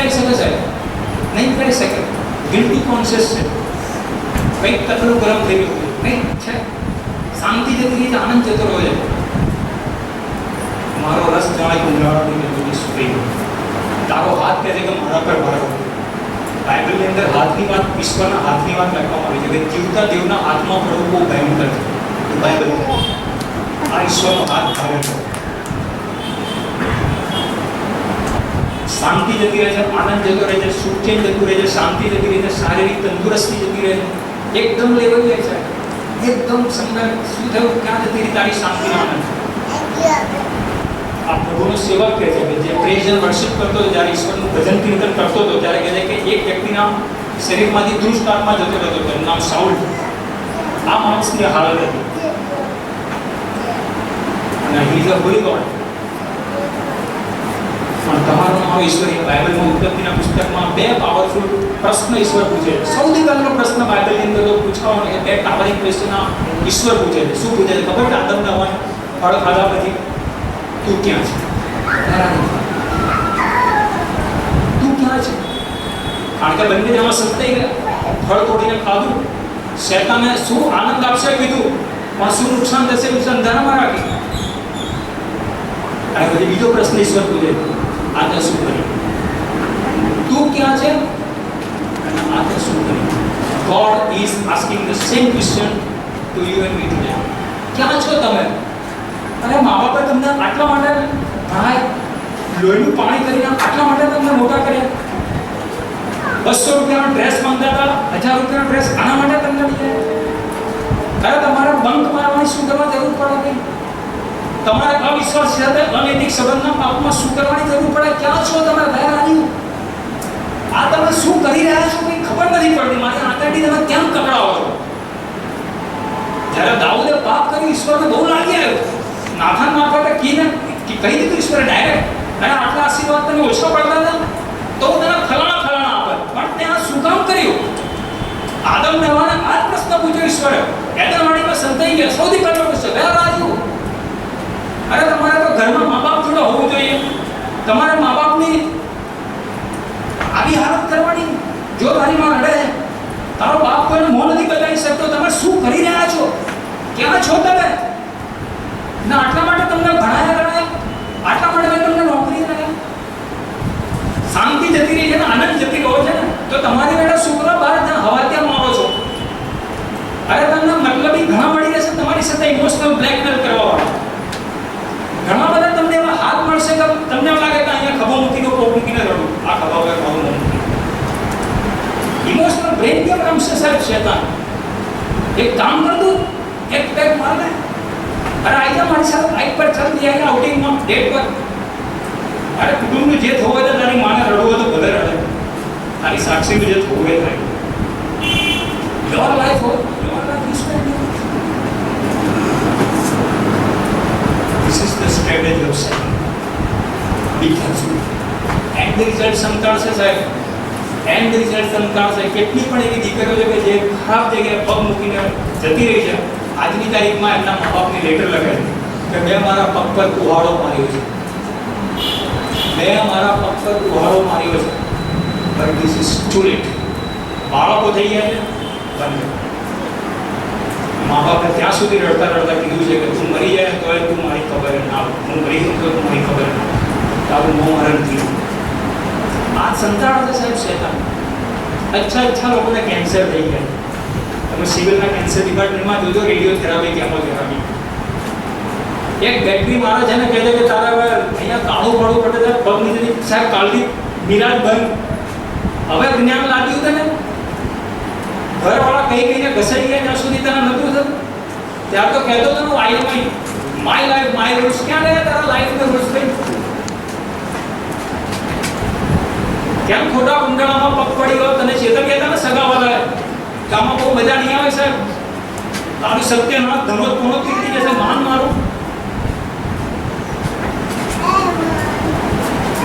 બદલાઈ શકે સાહેબ? નહીં કરી શકે. ગિલ્ટી કોન્શિયસ છે, કંઈક તકલું ગરમ થઈ ગયું કંઈક છે, શાંતિ જતી રહી છે, આનંદ જતો રહ્યો છે. મારો રસ જાણે કુંડાળાની કે બધી સુકાઈ ગયો. તારો હાથ કહે છે કે મારા પર ભાર. બાઇબલની અંદર હાથની વાત, ઈશ્વરના હાથની વાત લખવામાં આવી છે કે જીવતા દેવના હાથમાં પડવું બહુ ભયંકર છે. બાઇબલ આ ઈશ્વરનો હાથ ભારે છે. શાંતિ જતી રહે છે, આનંદ જતો રહે છે, સુખ ચેન જતું રહે છે, શાંતિ જતી રહે છે, શારીરિક તંદુરસ્તી જતી રહે છે. એકદમ લેવલ લે છે, એકદમ સંગત. શું થયું? ક્યાં જતી રહી તારી શાંતિનો આનંદ? આ પ્રભુનો સેવક કહે છે કે જે પ્રેઝ એન્ડ વર્શિપ કરતો હતો, જ્યારે ઈશ્વરનું ભજન કીર્તન કરતો હતો, ત્યારે કહે છે કે એક વ્યક્તિના શરીરમાંથી દુષ્ટ આત્મા જતો રહેતો હતો, એનું નામ સાઉલ. આ માણસની હાલત હતી. અને he is a Holi God. પણ તમારો નામ ઈશ્વરીય બાઇબલમાં ઉત્પત્તિના પુસ્તકમાં બે પાવરફુલ પ્રશ્ન ઈશ્વર પૂછે છે. સૌથી પહેલો પ્રશ્ન બાઇબલની અંદર તો પૂછવાનો એ બે ટાવરિંગ ક્વેશ્ચન ઈશ્વર પૂછે છે. શું પૂછે છે ખબર છે? આદમને હવાને ફળ ખાધા પછી તું ક્યાં છે? તું ક્યાં છે? કારણ કે બંને જણા સતાઈ ગયા. ફળ તોડીને ખાધું. શેતાને શું આનંદ આપશે કીધું, પણ શું નુકસાન થશે એવું અંધારામાં રાખી. અને પછી બીજો પ્રશ્ન ઈશ્વર પૂછે, આ શું કર્યું? તું ક્યાં છે? અને આ શું કર્યું? God is asking the same question to you and me today. ક્યાં છો તમે? અરે મા બાપે તમને આટલા માટે ભણાય, લોહીનું પાણી કરીને આટલા માટે તમને મોટા કર્યા. 200 રૂપિયાનો ડ્રેસ માંગતા હતા, 1000 રૂપિયાનો ડ્રેસ આના માટે તમને લીધા. અરે તમારે બંક મારવાની શું કરવા જરૂર પડે? તમારે અવિશ્વાસ સાથે અનૈતિક સંબંધના પાપમાં શું કરવાની જરૂર પડે? ક્યાં છો તમે? દયારાની આ તમે શું કરી રહ્યા છો કંઈ ખબર નથી પડતી. મારી આંતરડી તમે કેમ કકડાવો છો? જ્યારે દાઉદે પાપ કર્યું, ઈશ્વરને બહુ લાગી આવ્યું. નાથાન મારફતે કહી દીધું ઈશ્વરે ડાયરેક્ટ, અને આટલા આશીર્વાદ તમે ઓછા પડતા હતા તો તને ફલાણા આપે. પણ ત્યાં શું કામ કર્યું? આદમને હવાને આ જ પ્રશ્ન પૂછ્યો ઈશ્વરે. એડમવાડીમાં સંતાઈ ગયા. સૌથી પહેલો પ્રશ્ન, વેર આર યુ? અરે તમારે તો ઘરમાં મા બાપ જોડે હોવું જોઈએ. તમારે મા બાપની આવી હાલત કરવાની. જો તારી માં રડે, તારો બાપ કોઈને મોં નથી બતાવી શકતો, તમે શું કરી રહ્યા છો? ક્યાં છો તમે? ના આટલા માટે તમને ભણાયા ગણાયા, આટલા માટે મેં તમને નોકરી રહ્યા. શાંતિ જતી રહી છે ને, આનંદ જતી રહ્યો છે ને, તો તમારી બેટા છોકરા બહાર હવા ત્યાં મારો છો. અરે તમને મતલબી ઘણા મળી રહેશે તમારી સાથે ઇમોશનલ બ્લેકમેલ કરવા વાળા. ઘણા બધા તમને એવા હાથ મળશે કે તમને એમ લાગે કે અહીંયા ખભો મૂકીને કોપ મૂકીને રડું. આ ખભા વગર મારું ન મૂકી. ઇમોશનલ બ્રેન કેમ રમશે સાહેબ શેતાન? એક કામ કર દઉં, એક પેક માર દે. અરે આવી જા મારી સાથે બાઇક પર ચાલ દે, અહીંયા આઉટિંગમાં ડેટ પર. અરે કુટુંબનું જે થવું હોય તો તારી માને રડવું હોય તો ભલે રડે. તારી સાક્ષીનું જે થવું હોય થાય. યોર લાઈફ હો, your life is spend. This is the strategy of Satan. Be careful. And the result સંતાડશે સાહેબ. And the result સંતાડશે. કેટલી પણ એવી દીકરીઓ છે કે જે ખરાબ જગ્યાએ પગ મૂકીને જતી રહી છે. આજની તારીખમાં એમના મા બાપની લેટર લખે છે કે મેં મારા પગ પર કુહાડો માર્યો છે, મેં મારા પગ પર કુહાડો માર્યો છે. But this is too late. બાળકો થઈ ગયા છે, બંધ. મા બાપે ત્યાં સુધી રડતા રડતા કીધું છે કે તું મરી જાય તો તું મારી ખબર ના આવે, હું મરી ગયું તો તું મારી ખબર ના આવે, તારું મોં મરણ થયું. આ સંતાડો છે સાહેબ શેતાન. અચ્છા લોકોને કેન્સર થઈ ગયા. તમે સિવિલના કેન્સર ડિપાર્ટમેન્ટમાં જોજો, રેડિયોથેરાપી, કેમોથેરાપી. એક બેટરી મારે છે ને કહે છે કે તારે હવે અહીંયા કાળું પડવું પડે છે, પગ નીચે સાહેબ કાલથી નિરાશ બંધ. હવે જ્ઞાન લાગ્યું તને, ઘરવાળા કઈ કઈને ઘસાઈ ગયા ત્યાં સુધી તને નતું થતું. ત્યાર તો કહેતો હતો માય લાઈફ માય રૂલ્સ. ક્યાં ગયા તારા લાઈફના રૂલ્સ? કઈ કેમ ખોટા કુંડાળામાં પગ પડી ગયો? તને ચેતન કહેતા ને સગાવાળાએ કે આમાં બહુ મજા નહીં આવે સાહેબ, તારું સત્ય ના ધનો કોણો કીધી જશે માન મારું.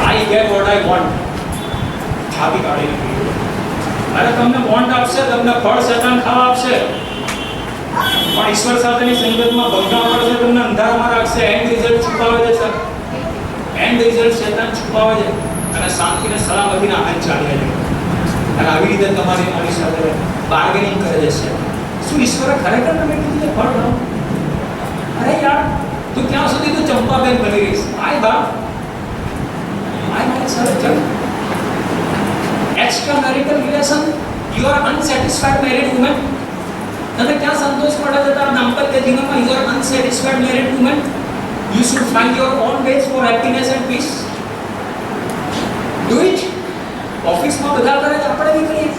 I get what I want. છાતી કાઢી નાખી. અરે તમને વોન્ટ આપશે, તમને ફળ શેતાન ખાવા આપશે, પણ ઈશ્વર સાથેની સંગતમાં ભંગાણ પડશે, તમને અંધારામાં રાખશે. એન્ડ રિઝલ્ટ છુપાવે છે સર. એન્ડ રિઝલ્ટ શેતાન છુપાવે છે. અને શાંતિ અને સલામતીના આનંદ ચાલ્યા જાય. અને આવી રીતે તમારી મારી સાથે બાર્ગેનિંગ કરે છે. શું ઈશ્વરે ખરેખર તમે કીધું ફળ લાવો? અરે યાર, તું ક્યાં સુધી તું ચંપાબેન બની રહીશ? આય બાપ, આય મારી સાથે ચલ. Extra marital relation, you are unsatisfied married woman. તમે ક્યાં સંતોષ પડે છે તારા દાંપત્ય જીવનમાં? You are unsatisfied married woman. You should find your own ways for happiness and peace. Do it. ઓફિસમાં બધા કરે છે, આપણે બી કરીએ.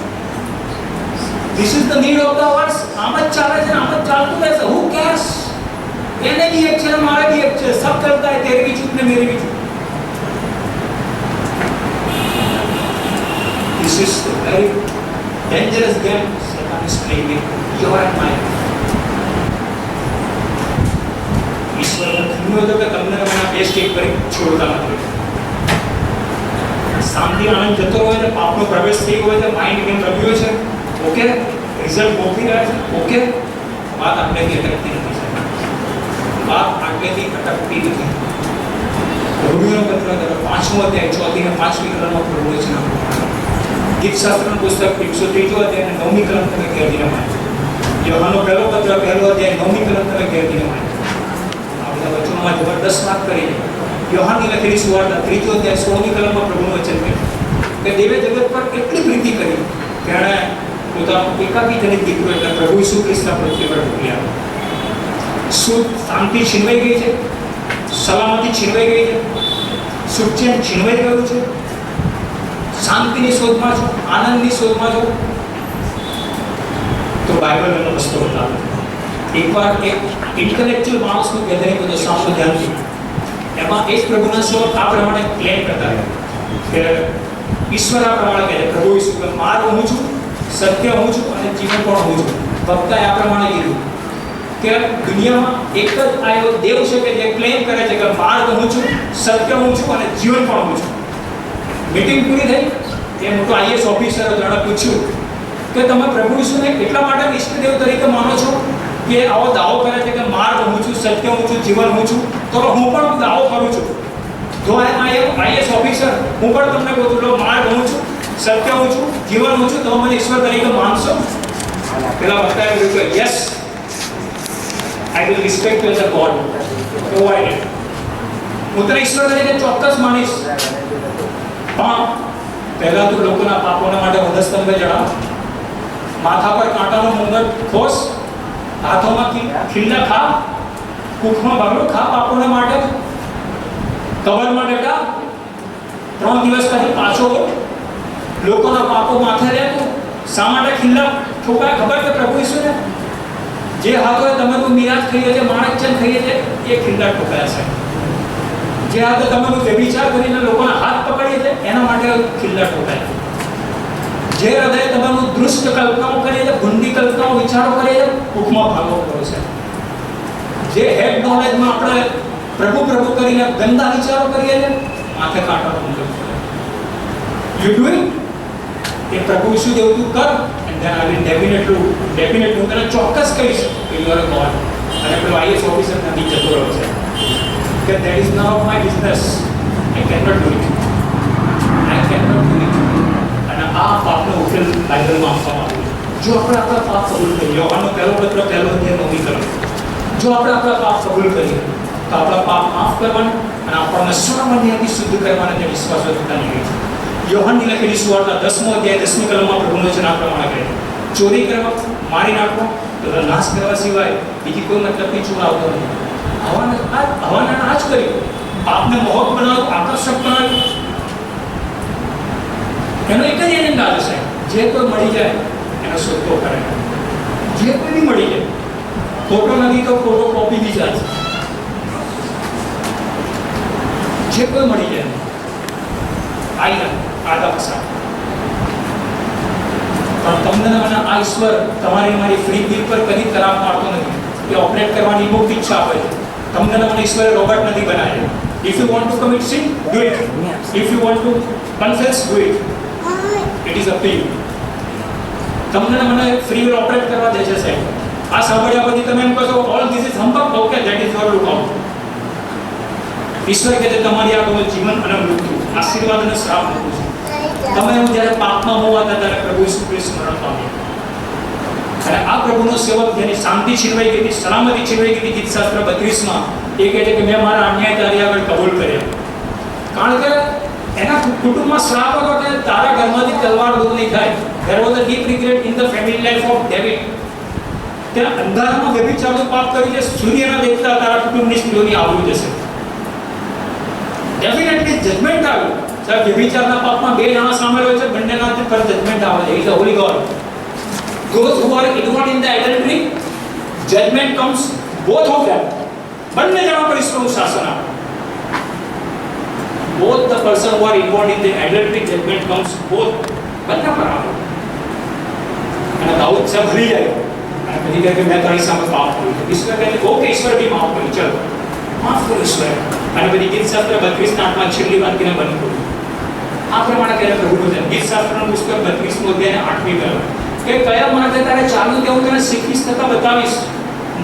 This is the need of the hours. આમ જ ચાલે છે, આમ જ ચાલતું રહેશે. Who cares? એને બી એક છે, મારે બી એક છે. સબ ચલતા है, तेरे भी चुप ने मेरे भी चुप. This is the very dangerous game Satan is playing with your and my. ઈશ્વરને થયું હતું કે તમને મને બે સ્ટેપ કરી છોડતા નથી. શાંતિ આનંદ જતો હોય ને પાપનો પ્રવેશ થઈ ગયો છે, માઇન્ડ ગેમ રમ્યો છે, ઓકે, રિઝલ્ટ ગોઠવી રહ્યા છે, ઓકે, વાત આપણેથી અટકતી નથી સાહેબ, વાત આપણેથી અટકતી નથી. રોમિયોનો પત્ર 5મો અધ્યાય 4 થી 5મી કલમમાં પ્રભુ છે. ગીતશાસ્ત્રનું પુસ્તક 103 અધ્યાય 9મી કલમ તમે ઘેરથી વાંચો. યોહાનનો પહેલો પત્ર 1 અધ્યાય 9મી કલમ તમે ઘેરથી વાંચો. વચનોમાં જબરદસ્ત વાત કરી. યોહાનની લખેલી સુવાર્તા 3 અધ્યાય 16મી કલમમાં પ્રભુનું વચન કહે કે દેવે જગત પર એટલી પ્રીતિ કરી કે એણે પોતાનો એકાકી જનિત દીકરો એટલે પ્રભુ ઈસુ ખ્રિસ્તના પૃથ્વી પર મોકલ્યા. સુખ શાંતિ છીનવાઈ ગઈ છે, સલામતી છીનવાઈ ગઈ છે, સુખ ચેન છીનવાઈ ગયું છે. શાંતિની શોધમાં છો, આનંદની શોધમાં છો તો બાઇબલ એનો રસ્તો બતાવે. એકવાર એક ઇન્ટેલેક્ચ્યુઅલ માણસનું ગેધરિંગ બધું સાંભળો ધ્યાનથી. એમાં એક પ્રભુના સેવક આ પ્રમાણે ક્લેમ કરતા કે ઈશ્વર આ પ્રમાણે કહે છે, પ્રભુ ઈસુ કે માર્ગ હું છું, સત્ય હું છું અને જીવન પણ હું છું. ભક્તાએ આ પ્રમાણે કીધું કે દુનિયામાં એક જ આયો દેવ છે કે જે ક્લેમ કરે છે કે માર્ગ હું છું, સત્ય હું છું અને જીવન પણ હું છું. મીટિંગ પૂરી થઈ, એ મોટો આઈએસ ઓફિસર હતો, પૂછ્યું કે તમે પ્રભુ ઈસુને એટલા માટે ઈષ્ટદેવ તરીકે માનો છો કે આવો દાવો કરે છે કે માર્ગ હું છું, સત્ય હું છું, જીવન હું છું, તો હું પણ દાવો કરું છું. જો આઈએસ ઓફિસર હું પણ તમને કહું છું માર્ગ હું છું, સત્ય હું છું, જીવન હું છું, તો મને ઈશ્વર તરીકે માનશો? પેલા વક્તાએ કહ્યું કે yes, I will respect you as a God provided. હું તને ઈશ્વર તરીકે ચોક્કસ માનીશ. પણ પહેલા તો લોકોના પાપોના માટે વધસ્તંભે જણાવ, માથા પર કાંટાનો મુંગટ ખોસ, હાથોમાં ખીલ્લા ખા, કુખમાં ભાગલો ખા પાપોને માટે, કબરમાં ડટા, 3 દિવસ પછી પાછો લોકોના પાપો માથે રહેતો. શા માટે ખીલ્લા ઠોકાય ખબર કે પ્રભુ ઈસુને જે હાથોએ તમે કોઈ મિરાજ ખાઈએ છે, માણેકચંદ ખાઈએ છે, એ ખીલ્લા ઠોકાયા છે. જે હાથે તમે કોઈ વ્યભિચાર કરીને લોકોના હાથ પકડીએ છે, એના માટે ખીલ્લા ઠોકાય. જે હૃદય તમારું દુષ્ટ કલ્પનાઓ કરીએ છે, ભૂંડી કલ્પનાઓ વિચારો કરીએ છે, ભૂખમાં ભાગો કરો છે. જે હેડ નોલેજમાં આપણે પ્રભુ પ્રભુ કરીને ગંદા વિચારો કરીએ છે, માથે કાંટાનો મુંગટ કરે. You do it. એ પ્રભુ ઈસુ જેવું તું કર, and then I will definitely હું તને ચોક્કસ કહીશ કે યુ આર અ ગોડ. અને પેલો આઈએસ ઓફિસર નથી જતો રહ્યો છે કે that is none of my business, I can not do it, I can not do it. આ પાપનો ઉકેલ બાઇબલમાં આપવામાં આવ્યો છે. જો આપણે આપણા પાપ કબૂલ કરીએ, યોહાનનો પહેલો પત્ર 1 અધ્યાય 9મી કલમ, જો આપણે આપણા પાપ કબૂલ કરીએ તો આપણા પાપ માફ કરવાના અને આપણને સર્વન્યાયથી શુદ્ધ કરવાના તે વિશ્વાસ થતા નહીં. યોહાનની લખેલી સુવાર્તા 10મો અધ્યાય 10મી કલમમાં પ્રભુનું વચન આ પ્રમાણે કહે છે, ચોરી કરવા, મારી નાખવો તથા નાશ કરવા સિવાય બીજી કોઈ મતલબની ચોર આવતો નથી. હવાના આ જ કર્યું, પાપને મોહક બનાવ્યું, આકર્ષક બનાવ્યું. એનો એક જ એજન્ડા છે, જે કોઈ મળી જાય એનો શોધખોળ કરે. જે કોઈ બી મળી જાય, ફોટો નથી તો ફોટો કોપી બી ચાલશે. જે કોઈ મળી જાય આદા પસાર. પણ તમને મને આ ઈશ્વર તમારી મારી ફ્રી બિલ પર કદી ખરાબ મારતો નથી. એ ઓપરેટ કરવાની મુક્ત ઈચ્છા આપે છે. તમને મને ઈશ્વરે રોબોટ નથી બનાવ્યો. If you want to commit sin, do it. If you want to confess, do it. It is up to you. તમને મને ફ્રી વિલ ઓપરેટ કરવા દે છે સાહેબ. આ સાંભળ્યા પછી તમે એમ કહો છો all this is humbug, okay, that is your lookout આઉટ. ઈશ્વર કહે છે તમારી આ જીવન અને મૃત્યુ આશીર્વાદ અને શ્રાપ મૂકું છું. તમે હું જ્યારે પાપમાં હોવાતા ત્યારે પ્રભુ ઈસુ ખ્રિસ્ત મરણ પામ્યા. અને આ પ્રભુનો સેવક જેની શાંતિ છીનવાઈ ગઈ હતી, સલામતી છીનવાઈ ગઈ હતી, ગીતશાસ્ત્ર 32 એ કહે છે કે મેં મારા અન્યાય તારી આગળ કબૂલ કર્યા. કારણ કે એના કુટુંબમાં શ્રાપ હતો કે તારા ઘરમાંથી તલવાર દૂર નહીં થાય. There was a deep regret in the family life of David. ત્યાં અંધારામાં વ્યભિચારનું પાપ કરી છે, સૂર્યના દેખતા તારા કુટુંબની સ્ત્રીઓની આવરી જશે. ડેફિનેટલી જજમેન્ટ આવ્યું. સાહેબ, વ્યભિચારના પાપમાં બે જણા સામેલ હોય છે, બંનેના પર જજમેન્ટ આવે છે. Is a Holi God. Those who are involved in the adultery, judgment comes both of them. બંને જણા પર ઈશ્વરનું શાસન આવે. Both the person who are involved in the adultery, judgment comes both. બંને પર આવે. અને દાઉદ સાહેબ ભરી જાય અને પછી કહે કે મેં તારી સામે પાપ કર્યું છે. ઈશ્વર કહે ઓકે, ઈશ્વર બી માફ કરી, ચલો માફ કરો ઈશ્વર. અને પછી ગીતશાસ્ત્ર 32:8 છેલ્લી વાક્યને બંધ કર્યું. આ પ્રમાણે કહે પ્રભુ વચન, ગીતશાસ્ત્રનું પુસ્તક 32 અધ્યાય 8મી કલમ કે કયા માર્ગે તારે ચાલવું તે હું તને શીખવીશ તથા બતાવીશ.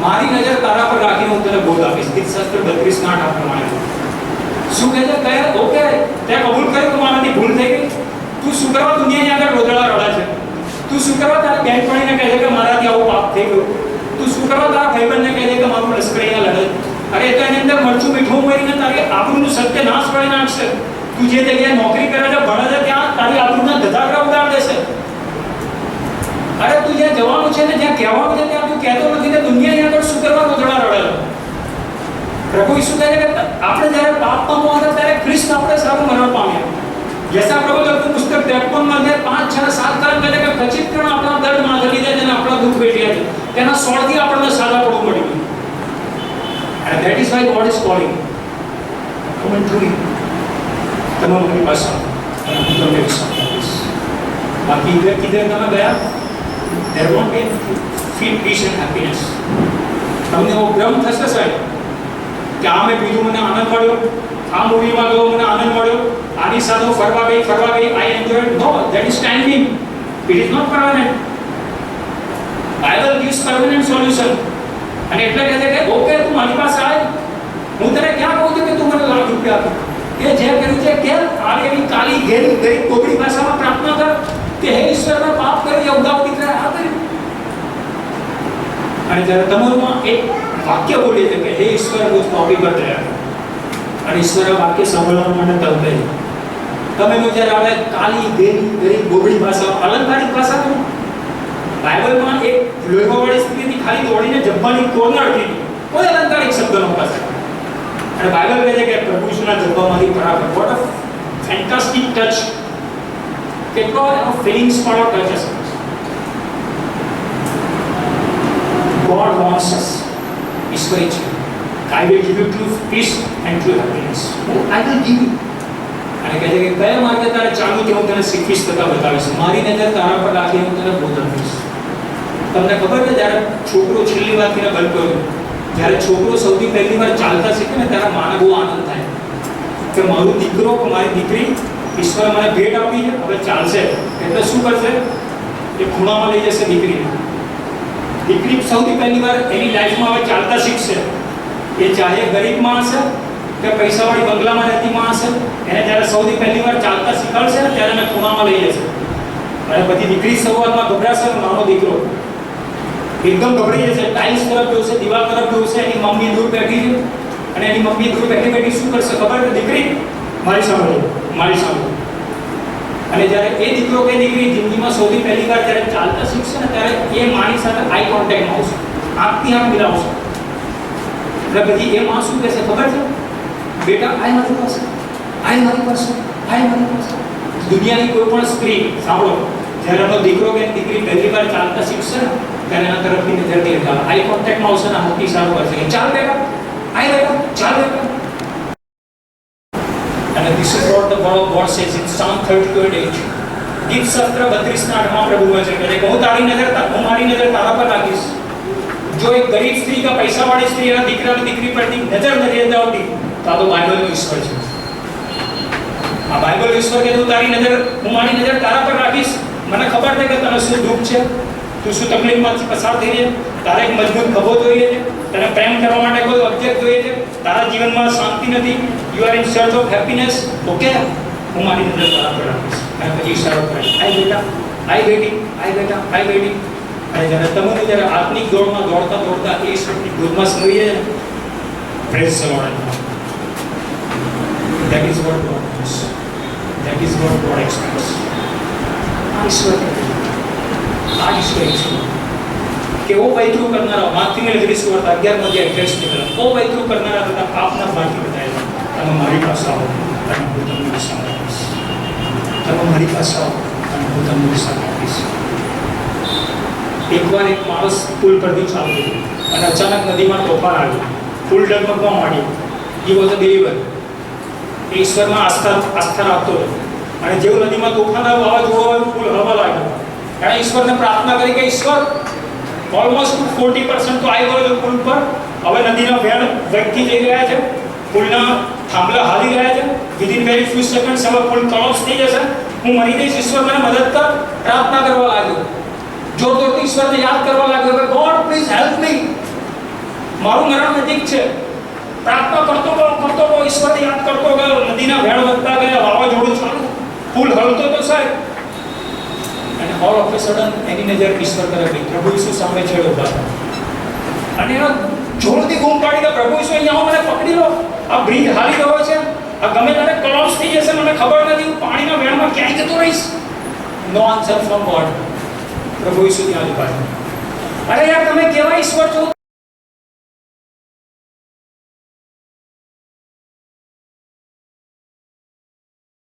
મારી નજર તારા પર રાખીને હું તને બોધ આપીશ. ગીતશાસ્ત્ર 32:8 આ પ્રમાણે શું કહે છે? કયા ઓકે, તે કબૂલ કર્યું કે મારાથી ભૂલ થઈ ગઈ. તું શું કરવા દુનિયાની આગળ રોદડા રડા છે? તું શું કરવા તારા બહેનપણીને કહે છે કે મારાથી આવું પાપ થઈ ગયું? તું શું કરવા તારા ભાઈબંધને કહે છે કે મારું લશ્કર અહીંયા લડે? અરે તો એની અંદર મરચું મીઠું ઉમેરીને તારી આબરૂનું સત્યનાશ કરી નાખશે. તું જે જગ્યાએ નોકરી કરે છે, ભણે છે, ત્યાં તારી આબરૂના ગધાગરા ઉડાડ દેશે. અરે તું જ્યાં જવાનું છે ને જ્યાં કહેવાનું છે ત્યાં તું કહેતો નથી કે દુનિયાની આગળ શું કરવા રોદડા રડે? પ્રભુ ઈસુ કહે છે કે આપણે જ્યારે પાપમાં હતા ત્યારે ખ્રિસ્ત આપણે સારું મરણ પામ્યા. યશા પ્રવચનનું પુસ્તક 53 અધ્યાય 5, 6, 7 કલમ કહે છે કે ખચિત કણ આપણા દર્દ માથે લીધા છે અને આપણા દુઃખ વેઠ્યા છે. તેના સોળથી આપણને સાદા પડવું મળ્યું. And that is why God is calling. Come and do it. તમે મારી પાસે આવો અને હું તમને વિશ્વાસ આપીશ. બાકી કિધર તમે ગયા, there won't be feel peace and happiness. તમને એવો ભ્રમ થશે સાહેબ કે આ મેં બીજું મને આનંદ મળ્યો, આ મૂવીમાં ગયો મને આનંદ મળ્યો, આની સાથે ફરવા ગઈ I enjoyed. No, that is timing. It is not permanent. Bible gives permanent solution. અને એટલે કહે છે કે ઓકે, તું મારી પાસે આવ, હું તને ક્યાં કહું છું કે તું મને લાખ રૂપિયા આપે. એ જે કર્યું છે કે આ એવી કાલી ઘેરી ગરીબ કોબડી ભાષામાં પ્રાર્થના કર કે હે ઈશ્વર, મેં પાપ કર્યું, ઉદાવ દીકરા આ કર્યું. અને જ્યારે તમારું એક વાક્ય બોલીએ છે કે હે ઈશ્વર, હું પાપી પર દયા કર. અને ઈશ્વર વાક્ય સાંભળવા માટે તલપે. તમે જ્યારે આવે કાલી ઘેરી ગરીબ કોબડી ભાષા, અલંકારિક ભાષા કહું. બાઇબલમાં એક લોહીવાળી સ્ત્રીથી ખાલી દોડીને જબ્બાની કોરનાર હતી, કોઈ અલંકારિક શબ્દનો પાસે. અને બાઇબલ કહે છે કે પ્રભુ ઈસુના જબ્બામાંથી પરાગ. What a fantastic touch! કેટલો ફિલિંગ્સ વાળો ટચ હશે. God wants us. ઈશ્વર છે I will give you true peace and true happiness. I will give you. અને કહે છે કે કયા માર્ગે તારે ચાલવું તે હું તને શીખવીશ તથા બતાવીશ. મારી નજર તારા પર રાખીને હું તને બોધ આપીશ. તમને ખબર છે જ્યારે છોકરો છેલ્લી વાતને બંધ કર્યો, જ્યારે છોકરો સૌથી પહેલી વાર ચાલતા શીખે ને ત્યારે માને બહુ આનંદ થાય કે મારો દીકરો કે મારી દીકરી ઈશ્વર મને ભેટ આપી છે, હવે ચાલશે. એટલે શું કરશે? એ ખૂણામાં લઈ જશે દીકરીને. દીકરી સૌથી પહેલી વાર એની લાઈફમાં હવે ચાલતા શીખશે. એ ચાહે ગરીબ માણસ કે પૈસાવાળી બંગલામાં રહેતી માણસ, એને જ્યારે સૌથી પહેલી વાર ચાલતા શીખવાડશે ને ત્યારે એને ખૂણામાં લઈ જશે. અને પછી દીકરી શરૂઆતમાં ગભરાશે, નાનો દીકરો એકદમ ગભરાઈ જશે, ટાઇલ્સ તરફ જોશે, દિવાલ તરફ જોશે. એની મમ્મી દૂર બેઠી છે અને એની મમ્મી દૂર બેઠી શું કરશે ખબર છે? દીકરી મારી સામે, મારી સામે. અને જ્યારે એ દીકરો કે દીકરી જિંદગીમાં સૌથી પહેલી વાર જ્યારે ચાલતા શીખશે ને ત્યારે એ માની સાથે આઈ કોન્ટેક્ટમાં આવશે, આંખથી આંખ મિલાવશે. એટલે પછી એ માં શું કહેશે ખબર છે? બેટા આય મારી પાસે, આય મારી પાસે, આય મારી પાસે. દુનિયાની કોઈ પણ સ્ત્રી સાંભળો, જ્યારે એનો દીકરો કે દીકરી પહેલી વાર ચાલતા શીખશે ને ત્યારે એના તરફથી નજરથી હટાવે, આઈ કોન્ટેક્ટમાં આવશે ને હાથથી સારું કરશે કે ચાલ બેટા, આય બેટા, ચાલ બેટા. અને this is what the word of God says in Psalm 32:8. ગીતશાસ્ત્ર 32:8 પ્રભુ કહે છે કે હું મારી નજર તારા પર રાખીશ. જો એક ગરીબ સ્ત્રી કે પૈસાવાળી સ્ત્રી એના દીકરા દીકરી પરથી નજર નથી હટાવતી તો આ તો બાઇબલનો ઈશ્વર છે. આ બાઇબલ ઈશ્વર કે હું મારી નજર તારા પર રાખીશ. મને ખબર છે કે તને શું દુઃખ છે, તું શું તકલીફમાંથી પસાર થઈ રહી છે, તારે એક મજબૂત ખભો જોઈએ છે, તને પ્રેમ કરવા માટે કોઈ ઓબ્જેક્ટ જોઈએ છે, તારા જીવનમાં શાંતિ નથી, you are in search of happiness. Okay, હું મારી નજર તારા પર રાખીશ. અને પછી ઈશારો કરે, આઈ બેટા, આઈ બેટી, આઈ બેટા, આઈ બેટી. અને જ્યારે તમને જ્યારે આત્મિક દોડમાં દોડતા દોડતા એ ઈશ્વરની ગોદમાં સમરીએ, praise the lord. That is what God wants. That is what God expects. આ ઈશ્વર છે કે ઓ પૈતૃ કરનારા માથી મેં લગડી સુવર્તા 11 અધ્યાય 28 ની તરફ ઓ પૈતૃ કરનારા તથા પાપના ભાગી બતાવેલા તમે મારી પાસે આવો અને હું તમને વિશ્રામ આપીશ. તમે મારી પાસે આવો અને હું તમને વિશ્રામ આપીશ. એકવાર એક માણસ પુલ પરથી ચાલતો અને અચાનક નદીમાં તોફાન આવ્યું. પુલ ડગમગવા માંડ્યો. He was a believer. એ ઈશ્વરમાં આસ્થા રાખતો હતો. અને જેવું નદીમાં તોફાન આવ્યું, વાવાઝોડું આવ્યું, પુલ હવા લાગ્યો. એણે ઈશ્વરને પ્રાર્થના કરી કે ઈશ્વર, ઓલમોસ્ટ 40% તો આવી ગયો પુલ પર. હવે નદીના વેણ વેગથી જઈ રહ્યા છે, પુલના થાંભલા હાલી રહ્યા છે. વિધિન વેરી ફ્યુ સેકન્ડ્સ હવે પુલ કોલેપ્સ થઈ જશે. હું મરી જઈશ. ઈશ્વર મને મદદ કર. પ્રાર્થના કરવા લાગ્યો. જોર જોરથી ઈશ્વરને યાદ કરવા લાગ્યો કે ગોડ પ્લીઝ હેલ્પ મી, મારું મરણ નજીક છે. પ્રાર્થના કરતો ગયો, ઈશ્વરને યાદ કરતો ગયો. નદીના વેણ વધતા ગયા, વાવાઝોડું ચાલુ, પુલ હલતો તો સાહેબ. અને ઓલ ઓફ અ સડન એની નજર ઈશ્વર તરફ ગઈ. પ્રભુ ઈસુ સામે છેડો ઉભા હતા અને એનો જોરથી બૂમ પાડી કે પ્રભુ ઈસુ અહીંયા આવો, મને પકડી લો. આ બ્રિજ હાલી રહ્યો છે, આ ગમે ત્યારે કોલેપ્સ થઈ જશે, મને ખબર નથી, હું પાણીના વેણમાં ક્યાંય જતો રહીશ. નો આન્સર ફ્રોમ ગોડ. પ્રભુ ઈસુ ત્યાં ઉભા છે. અરે યાર, તમે કેવા ઈશ્વર છો?